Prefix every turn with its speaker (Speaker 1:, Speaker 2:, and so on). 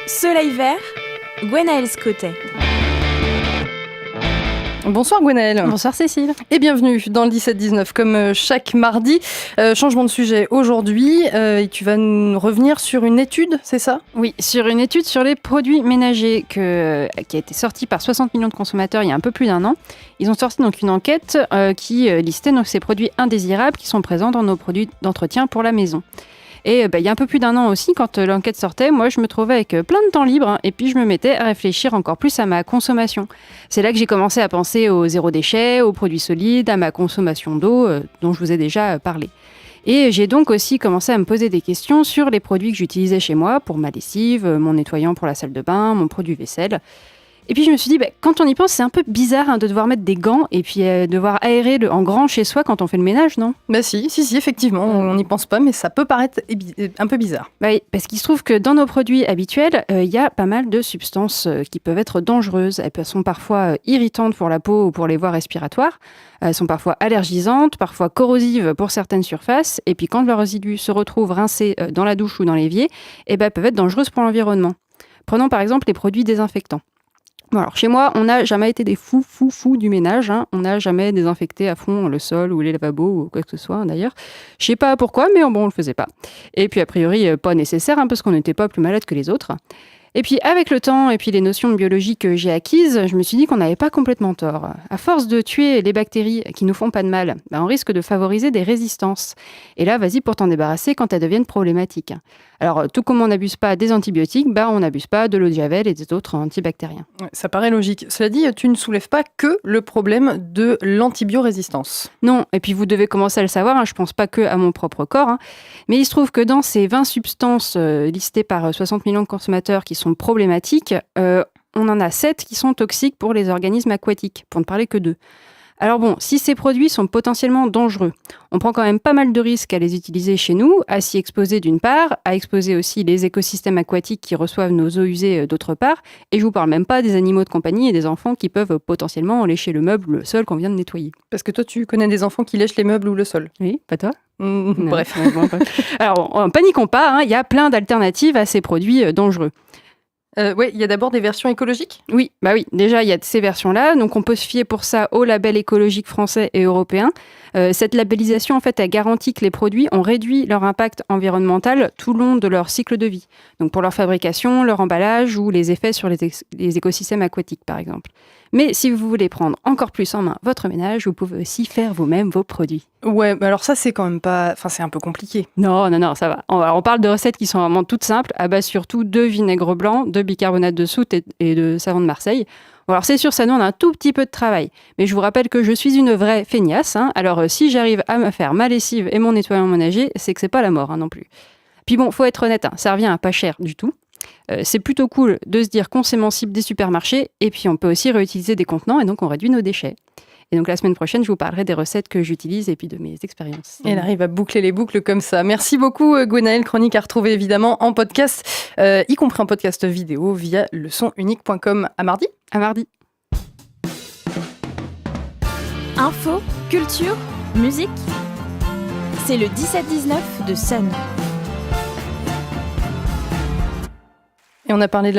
Speaker 1: Soleil vert, Gwenaëlle Scottet.
Speaker 2: Bonsoir Gwenaëlle.
Speaker 3: Bonsoir Cécile.
Speaker 2: Et bienvenue dans le 17-19 comme chaque mardi. Changement de sujet aujourd'hui et tu vas nous revenir sur une étude, c'est ça ?
Speaker 3: Oui, sur une étude sur les produits ménagers qui a été sortie par 60 millions de consommateurs il y a un peu plus d'un an. Ils ont sorti donc une enquête qui listait donc ces produits indésirables qui sont présents dans nos produits d'entretien pour la maison. Et il y a un peu plus d'un an aussi, quand l'enquête sortait, moi je me trouvais avec plein de temps libre et puis je me mettais à réfléchir encore plus à ma consommation. C'est là que j'ai commencé à penser au zéro déchet, aux produits solides, à ma consommation d'eau dont je vous ai déjà parlé. Et j'ai donc aussi commencé à me poser des questions sur les produits que j'utilisais chez moi pour ma lessive, mon nettoyant pour la salle de bain, mon produit vaisselle. Et puis je me suis dit, quand on y pense, c'est un peu bizarre de devoir mettre des gants et puis devoir aérer en grand chez soi quand on fait le ménage, non ?
Speaker 2: Si, effectivement, on n'y pense pas, mais ça peut paraître un peu bizarre.
Speaker 3: Oui, parce qu'il se trouve que dans nos produits habituels, il y a pas mal de substances qui peuvent être dangereuses. Elles sont parfois irritantes pour la peau ou pour les voies respiratoires. Elles sont parfois allergisantes, parfois corrosives pour certaines surfaces. Et puis quand leurs résidus se retrouvent rincés dans la douche ou dans l'évier, peuvent être dangereuses pour l'environnement. Prenons par exemple les produits désinfectants. Bon, alors chez moi, on n'a jamais été des fous du ménage. On n'a jamais désinfecté à fond le sol ou les lavabos ou quoi que ce soit d'ailleurs. Je sais pas pourquoi, mais on le faisait pas. Et puis a priori, pas nécessaire parce qu'on n'était pas plus malade que les autres. Et puis avec le temps et puis les notions de biologie que j'ai acquises, je me suis dit qu'on n'avait pas complètement tort. À force de tuer les bactéries qui nous font pas de mal, on risque de favoriser des résistances. Et là, vas-y pour t'en débarrasser quand elles deviennent problématiques. Alors, tout comme on n'abuse pas des antibiotiques, on n'abuse pas de l'eau de javel et des autres antibactériens.
Speaker 2: Ça paraît logique. Cela dit, tu ne soulèves pas que le problème de l'antibiorésistance.
Speaker 3: Non, et puis vous devez commencer à le savoir, je ne pense pas que à mon propre corps, mais il se trouve que dans ces 20 substances listées par 60 millions de consommateurs qui sont problématiques, on en a 7 qui sont toxiques pour les organismes aquatiques, pour ne parler que d'eux. Alors bon, si ces produits sont potentiellement dangereux, on prend quand même pas mal de risques à les utiliser chez nous, à s'y exposer d'une part, à exposer aussi les écosystèmes aquatiques qui reçoivent nos eaux usées d'autre part, et je vous parle même pas des animaux de compagnie et des enfants qui peuvent potentiellement lécher le meuble ou le sol qu'on vient de nettoyer.
Speaker 2: Parce que toi, tu connais des enfants qui lèchent les meubles ou le sol.
Speaker 3: Oui, pas toi ?
Speaker 2: Bref.
Speaker 3: Alors, paniquons pas, il y a plein d'alternatives à ces produits dangereux.
Speaker 2: Oui, il y a d'abord des versions écologiques ?
Speaker 3: Oui, déjà il y a ces versions-là, donc on peut se fier pour ça au label écologique français et européen. Cette labellisation, en fait, elle garantit que les produits ont réduit leur impact environnemental tout le long de leur cycle de vie. Donc pour leur fabrication, leur emballage ou les effets sur les écosystèmes aquatiques, par exemple. Mais si vous voulez prendre encore plus en main votre ménage, vous pouvez aussi faire vous-même vos produits.
Speaker 2: Ouais, mais alors ça, c'est quand même pas... Enfin, c'est un peu compliqué.
Speaker 3: Non, ça va. On parle de recettes qui sont vraiment toutes simples, à base surtout de vinaigre blanc, de bicarbonate de soude et de savon de Marseille. Bon, alors c'est sûr, ça demande un tout petit peu de travail. Mais je vous rappelle que je suis une vraie feignasse. Alors si j'arrive à me faire ma lessive et mon nettoyant ménager, c'est que c'est pas la mort non plus. Puis bon, faut être honnête, ça revient à pas cher du tout. C'est plutôt cool de se dire qu'on s'émancipe des supermarchés et puis on peut aussi réutiliser des contenants et donc on réduit nos déchets. Et donc la semaine prochaine, je vous parlerai des recettes que j'utilise et puis de mes expériences.
Speaker 2: Elle arrive à boucler les boucles comme ça. Merci beaucoup Gwenaëlle, chronique à retrouver évidemment en podcast, y compris en podcast vidéo via leçonunique.com. À mardi.
Speaker 3: À mardi.
Speaker 1: Info, culture, musique. C'est le 17-19 de Sun.
Speaker 2: Et on a parlé de